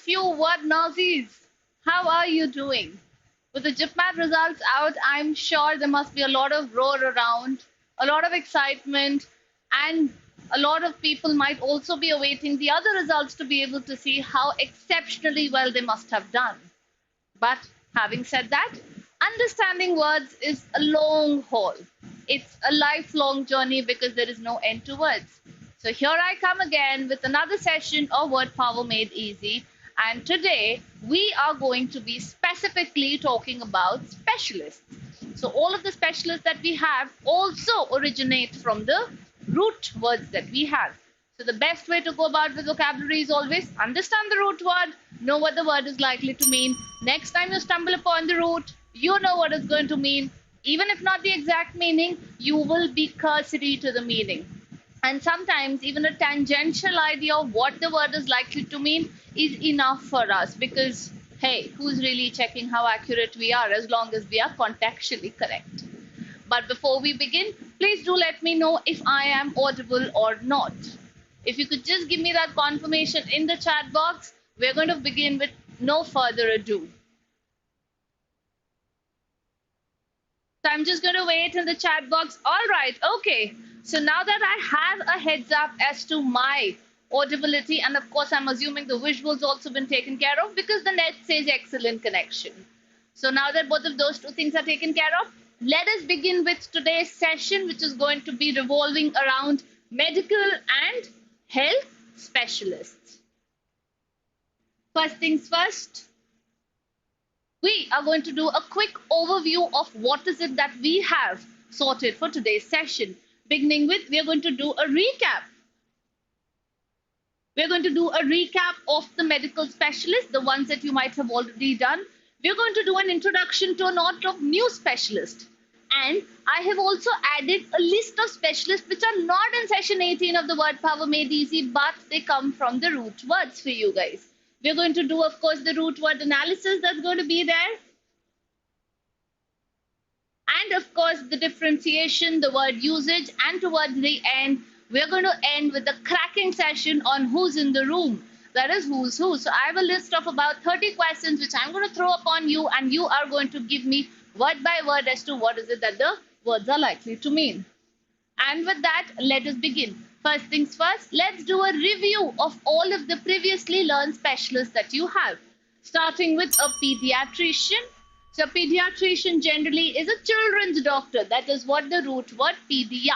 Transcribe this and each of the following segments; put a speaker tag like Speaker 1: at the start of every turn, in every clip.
Speaker 1: of you word Nazis. How are you doing? With the IPMAT results out, I'm sure there must be a lot of roar around, a lot of excitement, and a lot of people might also be awaiting the other results to be able to see how exceptionally well they must have done. But having said that, understanding words is a long haul. It's a lifelong journey because there is no end to words. So here I come again with another session of Word Power Made Easy. And today we are going to be specifically talking about specialists. So all of the specialists that we have also originate from the root words that we have. So the best way to go about with vocabulary is always understand the root word, know what the word is likely to mean. Next time you stumble upon the root, you know what it's going to mean. Even if not the exact meaning, you will be cursory to the meaning. And sometimes even a tangential idea of what the word is likely to mean is enough for us because, hey, who's really checking how accurate we are as long as we are contextually correct? But before we begin, please do let me know if I am audible or not. If you could just give me that confirmation in the chat box, we're going to begin with no further ado. So I'm just going to wait in the chat box. All right, okay. So now that I have a heads up as to my audibility, and of course I'm assuming the visuals also been taken care of because the net says excellent connection. So now that both of those two things are taken care of, let us begin with today's session, which is going to be revolving around medical and health specialists. First things first, we are going to do a quick overview of what is it that we have sorted for today's session. Beginning with, we are going to do a recap. We're going to do a recap of the medical specialists, the ones that you might have already done. We're going to do an introduction to a lot of new specialists. And I have also added a list of specialists which are not in session 18 of the Word Power Made Easy, but they come from the root words for you guys. We're going to do, of course, the root word analysis that's going to be there. And of course, the differentiation, the word usage, and towards the end, we're going to end with a cracking session on who's in the room. That is who's who. So I have a list of about 30 questions which I'm going to throw upon you, and you are going to give me word by word as to what is it that the words are likely to mean. And with that, let us begin. First things first, let's do a review of all of the previously learned specialists that you have. Starting with a pediatrician. So a pediatrician generally is a children's doctor. That is what the root word pedia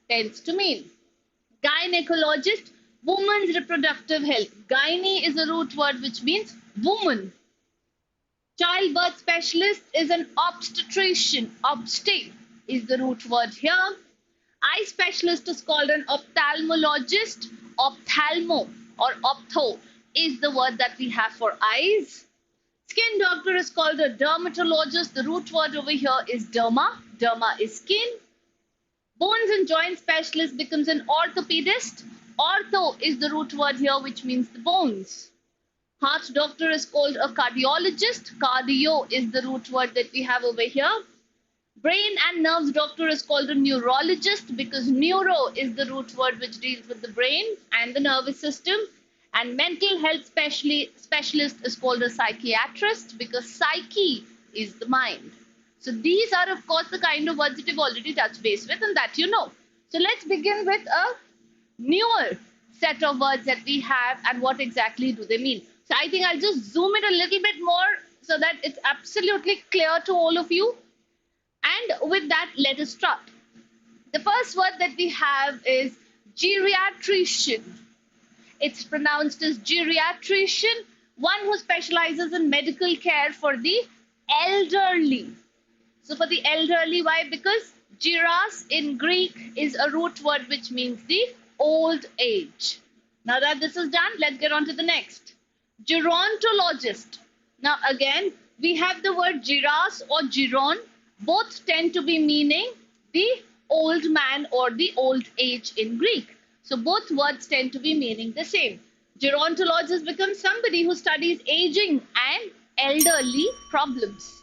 Speaker 1: tends to mean. Gynecologist, woman's reproductive health. Gyne is a root word which means woman. Childbirth specialist is an obstetrician. Obstet is the root word here. Eye specialist is called an ophthalmologist. Ophthalmo or optho is the word that we have for eyes. Skin doctor is called a dermatologist. The root word over here is derma. Derma is skin. Bones and joint specialist becomes an orthopedist. Ortho is the root word here, which means the bones. Heart doctor is called a cardiologist. Cardio is the root word that we have over here. Brain and nerves doctor is called a neurologist because neuro is the root word which deals with the brain and the nervous system. And mental health specialist is called a psychiatrist because psyche is the mind. So these are, of course, the kind of words that you've already touched base with and that you know. So let's begin with a newer set of words that we have and what exactly do they mean. So I think I'll just zoom it a little bit more so that it's absolutely clear to all of you. And with that, let us start. The first word that we have is geriatrician. It's pronounced as geriatrician, one who specializes in medical care for the elderly. So for the elderly, why? Because geras in Greek is a root word which means the old age. Now that this is done, let's get on to the next. Gerontologist. Now again, we have the word geras or geron. Both tend to be meaning the old man or the old age in Greek. So both words tend to be meaning the same. Gerontologist becomes somebody who studies aging and elderly problems.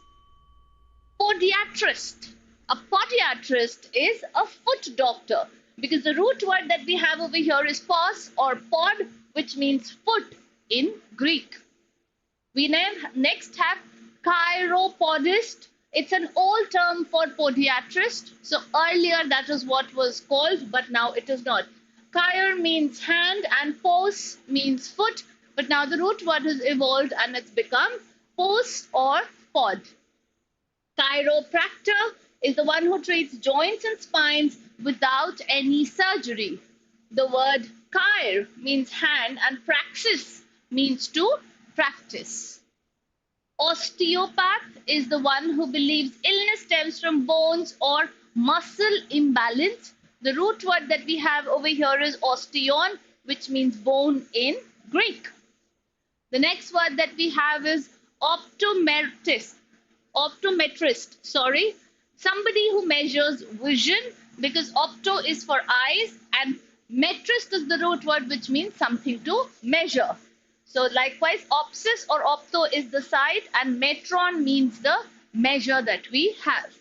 Speaker 1: Podiatrist. A podiatrist is a foot doctor because the root word that we have over here is pos or pod, which means foot in Greek. We next have chiropodist. It's an old term for podiatrist. So earlier that is what was called, but now it is not. Chir means hand and pos means foot, but now the root word has evolved and it's become pos or pod. Chiropractor is the one who treats joints and spines without any surgery. The word chir means hand and praxis means to practice. Osteopath is the one who believes illness stems from bones or muscle imbalance. The root word that we have over here is osteon, which means bone in Greek. The next word that we have is optometrist, somebody who measures vision, because opto is for eyes and metrist is the root word which means something to measure. So likewise, opsis or opto is the sight and metron means the measure that we have.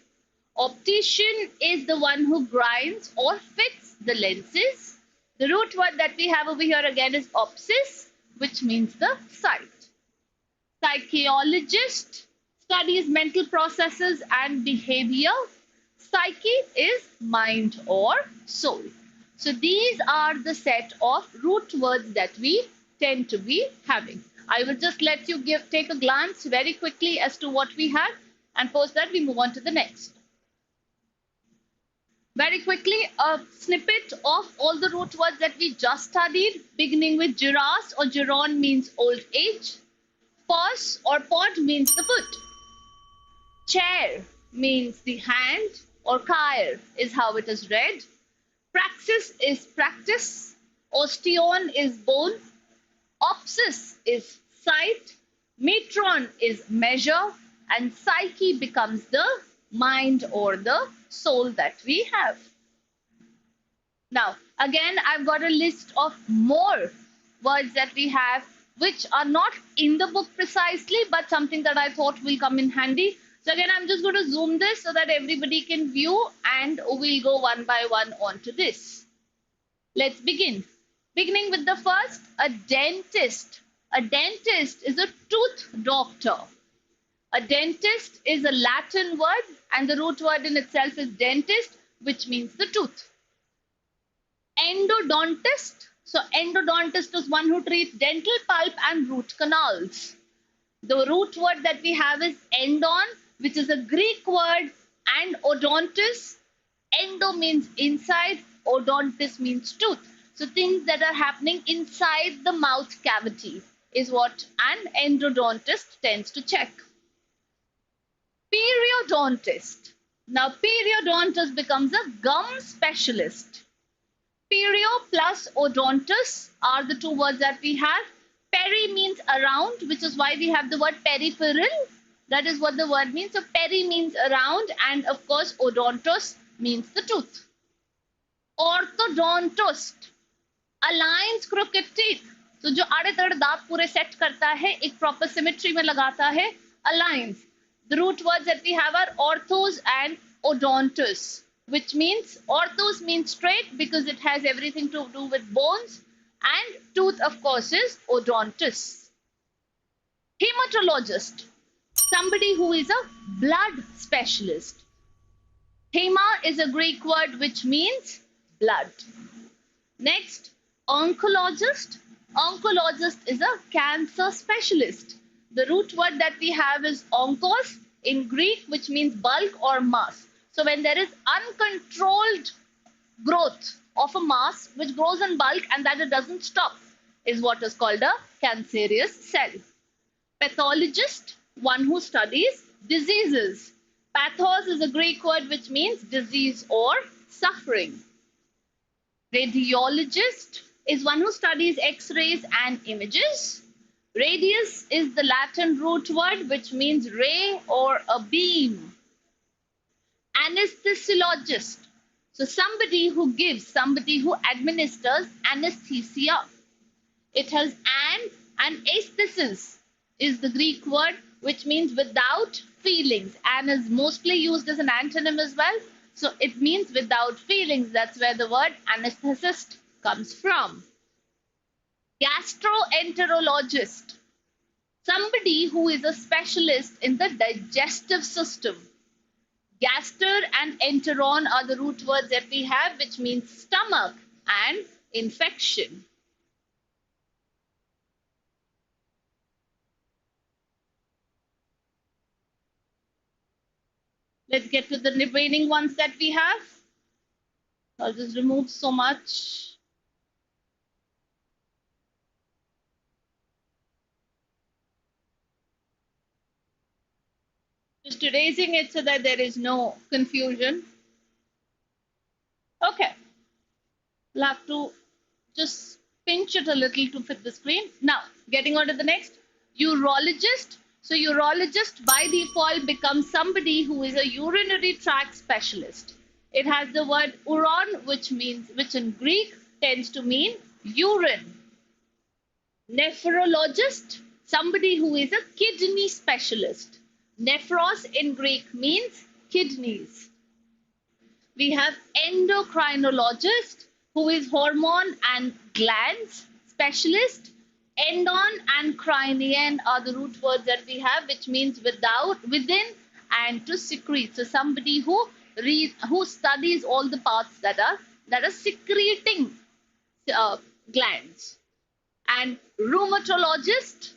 Speaker 1: Optician is the one who grinds or fits the lenses. The root word that we have over here again is opsis, which means the sight. Psychologist studies mental processes and behavior. Psyche is mind or soul. So these are the set of root words that we tend to be having. I will just let you take a glance very quickly as to what we have, and post that we move on to the next. Very quickly, a snippet of all the root words that we just studied, beginning with giras or giron means old age. Pos or pod means the foot. Chair means the hand, or chir is how it is read. Praxis is practice. Osteon is bone. Opsis is sight. Metron is measure. And psyche becomes the mind or the soul that we have. Now, again, I've got a list of more words that we have, which are not in the book precisely, but something that I thought will come in handy. So again, I'm just going to zoom this so that everybody can view, and we'll go one by one onto this. Let's begin. Beginning with the first, a dentist. A dentist is a tooth doctor. A dentist is a Latin word, and the root word in itself is dentist, which means the tooth. Endodontist. So endodontist is one who treats dental pulp and root canals. The root word that we have is endon, which is a Greek word, and odontus. Endo means inside, odontus means tooth. So things that are happening inside the mouth cavity is what an endodontist tends to check. Periodontist. Now periodontist becomes a gum specialist. Perio plus odontus are the two words that we have. Peri means around, which is why we have the word peripheral. That is what the word means. So peri means around, and of course odontus means the tooth. Orthodontist aligns crooked teeth. So जो आड़े तड़े दांत पूरे set करता है, एक proper symmetry में लगाता है, aligns. The root words that we have are orthos and odontus, which means orthos means straight because it has everything to do with bones, and tooth of course is odontus. Hematologist, somebody who is a blood specialist. Hema is a Greek word which means blood. Next, oncologist. Oncologist is a cancer specialist. The root word that we have is onkos in Greek, which means bulk or mass. So when there is uncontrolled growth of a mass which grows in bulk and that it doesn't stop is what is called a cancerous cell. Pathologist, one who studies diseases. Pathos is a Greek word which means disease or suffering. Radiologist is one who studies X-rays and images. Radius is the Latin root word which means ray or a beam. Anesthesiologist, so somebody who gives, somebody who administers anesthesia. It has an, and aesthesis is the Greek word which means without feelings. An is mostly used as an antonym as well. So it means without feelings. That's where the word anesthetist comes from. Gastroenterologist. Somebody who is a specialist in the digestive system. Gaster and enteron are the root words that we have, which means stomach and infection. Let's get to the remaining ones that we have. I'll just remove so much. Just erasing it so that there is no confusion. Okay, we'll have to just pinch it a little to fit the screen. Now, getting on to the next, urologist. So urologist by default becomes somebody who is a urinary tract specialist. It has the word uron, which in Greek tends to mean urine. Nephrologist, somebody who is a kidney specialist. Nephros in Greek means kidneys. We have endocrinologist, who is hormone and glands specialist. Endon and crinian are the root words that we have, which means within, and to secrete. So somebody who studies all the parts that are secreting glands. And rheumatologist,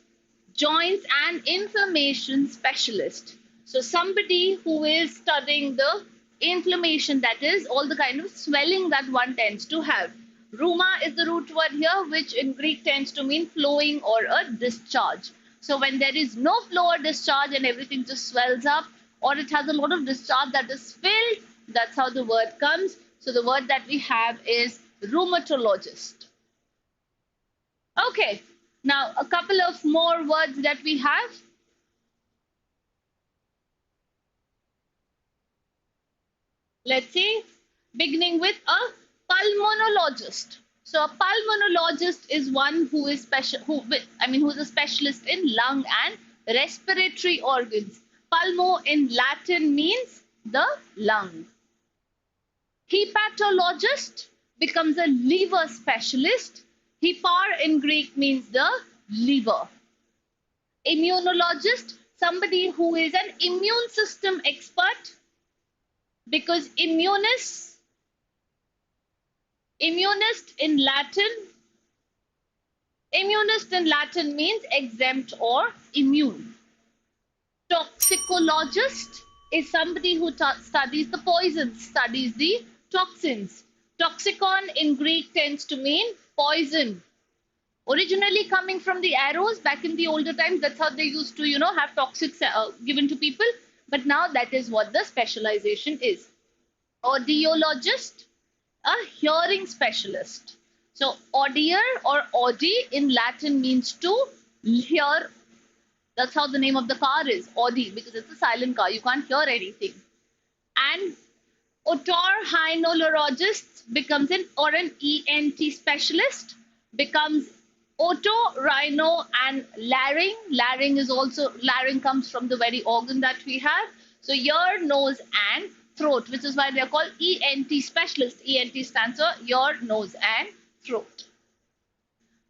Speaker 1: joints and inflammation specialist. So somebody who is studying the inflammation, that is all the kind of swelling that one tends to have. Rheuma is the root word here, which in Greek tends to mean flowing or a discharge. So when there is no flow or discharge and everything just swells up, or it has a lot of discharge that is filled, that's how the word comes. So the word that we have is rheumatologist. Okay, now a couple of more words that we have. Let's see, beginning with a pulmonologist. So a pulmonologist is one who is who's a specialist in lung and respiratory organs. Pulmo in Latin means the lung. Hepatologist becomes a liver specialist. Hepar in Greek means the liver. Immunologist, somebody who is an immune system expert, because immunist in Latin means exempt or immune. Toxicologist is somebody who studies the poisons, studies the toxins. Toxicon in Greek tends to mean poison. Originally coming from the arrows back in the older times, that's how they used to, have toxics given to people. But now that is what the specialization is. Audiologist, a hearing specialist. So audier or audi in Latin means to hear. That's how the name of the car is, Audi, because it's a silent car. You can't hear anything. And otorhinologist becomes an ENT specialist, becomes otorhino and larynx. Larynx comes from the very organ that we have. So ear, nose and throat, which is why they are called ENT specialists. ENT stands for ear, nose and throat.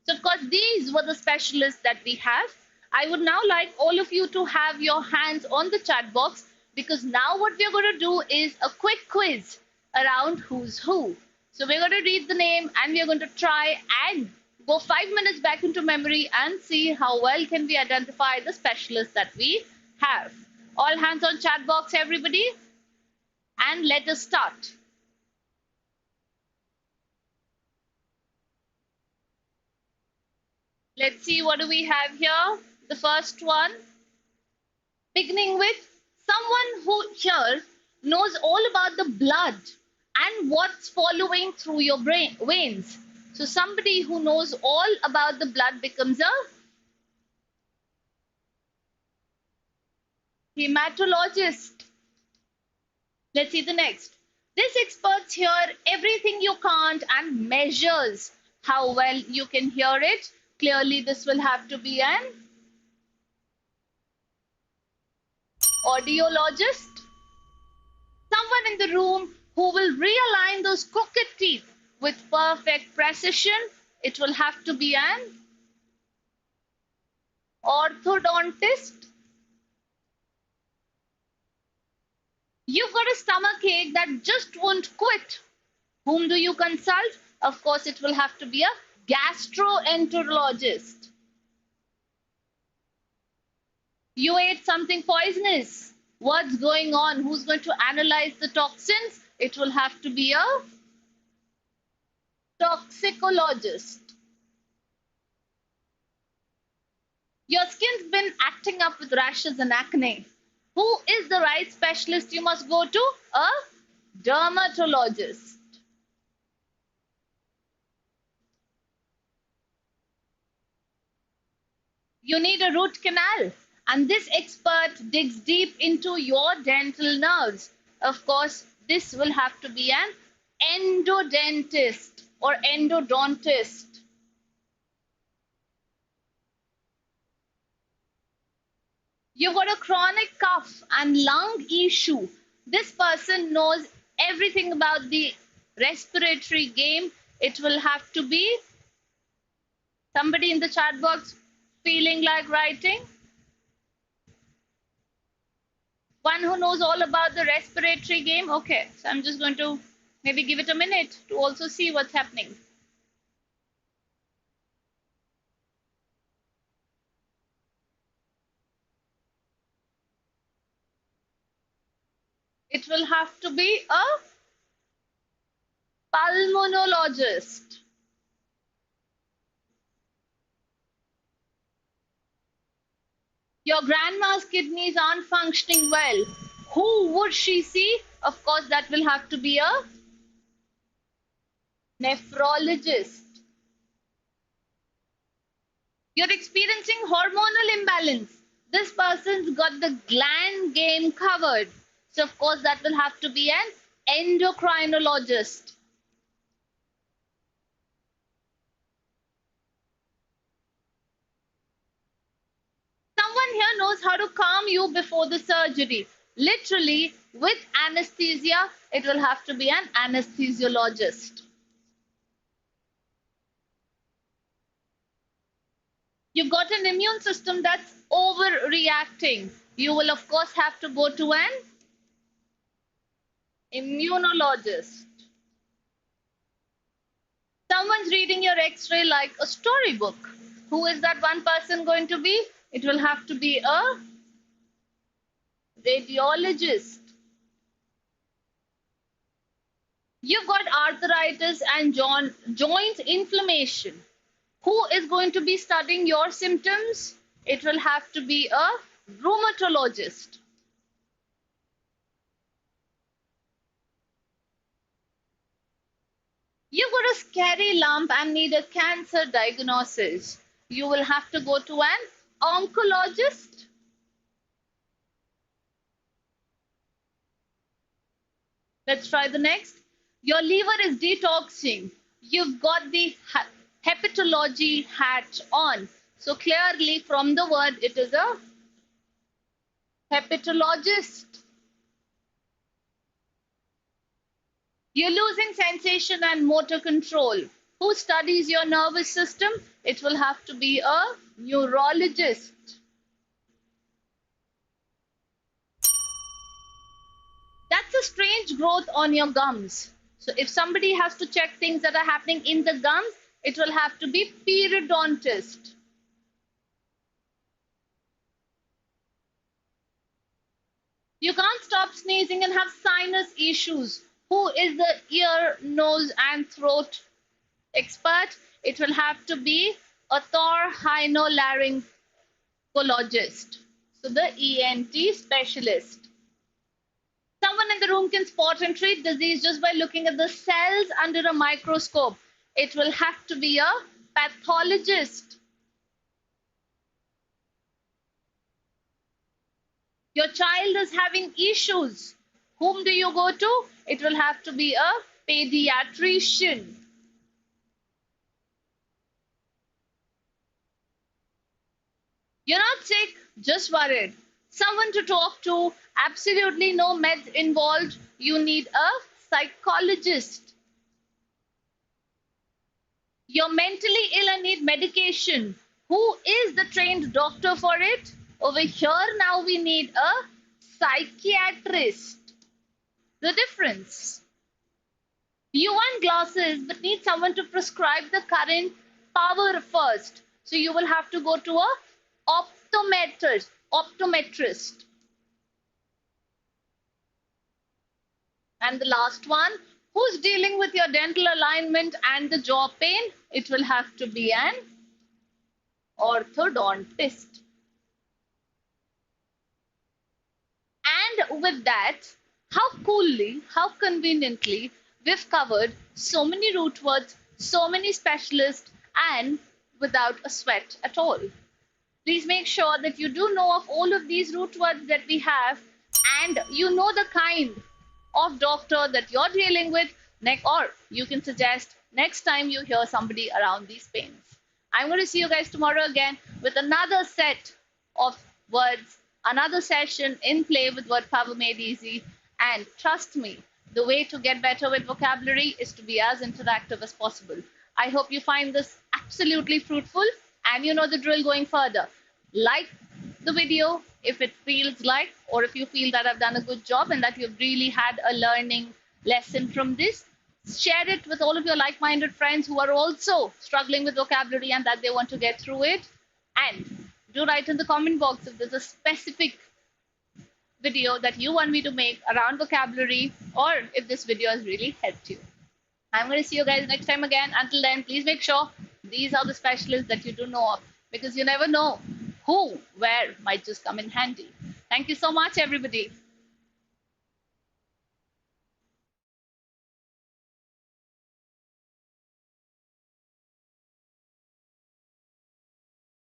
Speaker 1: So of course, these were the specialists that we have. I would now like all of you to have your hands on the chat box, because now what we're going to do is a quick quiz around who's who. So we're going to read the name and we're going to try and go 5 minutes back into memory and see how well can we identify the specialists that we have. All hands on chat box, everybody. And let us start. Let's see, what do we have here? The first one, beginning with someone who here knows all about the blood and what's following through your veins. So somebody who knows all about the blood becomes a hematologist. Let's see the next. This experts hear everything you can't and measures how well you can hear it. Clearly, this will have to be an audiologist. Someone in the room who will realign those crooked teeth with perfect precision. It will have to be an Orthodontist. You've got a stomach ache that just won't quit. Whom do you consult? Of course, it will have to be a gastroenterologist. You ate something poisonous. What's going on? Who's going to analyze the toxins? It will have to be a toxicologist. Your skin's been acting up with rashes and acne. Who is the right specialist you must go to? A dermatologist. You need a root canal, and this expert digs deep into your dental nerves. Of course, this will have to be an endodontist or endodontist. You've got a chronic cough and lung issue. This person knows everything about the respiratory game. It will have to be somebody in the chat box feeling like writing. One who knows all about the respiratory game. Okay, so I'm just going to maybe give it a minute to also see what's happening. It will have to be a pulmonologist. Your grandma's kidneys aren't functioning well. Who would she see? Of course, that will have to be a nephrologist. You're experiencing hormonal imbalance. This person's got the gland game covered. So, of course, that will have to be an endocrinologist. Someone here knows how to calm you before the surgery. Literally, with anesthesia, it will have to be an anesthesiologist. You've got an immune system that's overreacting. You will, of course, have to go to an immunologist. Someone's reading your x-ray like a storybook. Who is that one person going to be? It will have to be a radiologist. You've got arthritis and joint inflammation. Who is going to be studying your symptoms? It will have to be a rheumatologist. You've got a scary lump and need a cancer diagnosis. You will have to go to an oncologist. Let's try the next. Your liver is detoxing. You've got the hepatology hat on. So clearly from the word, it is a hepatologist. You're losing sensation and motor control. Who studies your nervous system? It will have to be a neurologist. That's a strange growth on your gums. So if somebody has to check things that are happening in the gums, it will have to be periodontist. You can't stop sneezing and have sinus issues. Who is the ear, nose, and throat expert? It will have to be otorhinolaryngologist. So the ENT specialist. Someone in the room can spot and treat disease just by looking at the cells under a microscope. It will have to be a pathologist. Your child is having issues. Whom do you go to? It will have to be a pediatrician. You're not sick, just worried. Someone to talk to, absolutely no meds involved. You need a psychologist. You're mentally ill and need medication. Who is the trained doctor for it? Over here now we need a psychiatrist. The difference. You want glasses but need someone to prescribe the current power first. So you will have to go to a optometrist. And the last one, who's dealing with your dental alignment and the jaw pain? It will have to be an orthodontist. And with that, how coolly, how conveniently we've covered so many root words, so many specialists, and without a sweat at all. Please make sure that you do know of all of these root words that we have, and you know the kind of doctor that you're dealing with, or you can suggest next time you hear somebody around these pains. I'm going to see you guys tomorrow again with another set of words, another session in Play with Word Power Made Easy. And trust me, the way to get better with vocabulary is to be as interactive as possible. I hope you find this absolutely fruitful, and you know the drill going further. Like the video if it feels like, or if you feel that I've done a good job and that you've really had a learning lesson from this. Share it with all of your like-minded friends who are also struggling with vocabulary and that they want to get through it. And do write in the comment box if there's a specific video that you want me to make around vocabulary, or if this video has really helped you. I'm going to see you guys next time again. Until then, please make sure these are the specialists that you do know of, because you never know who, where might just come in handy. Thank you so much, everybody.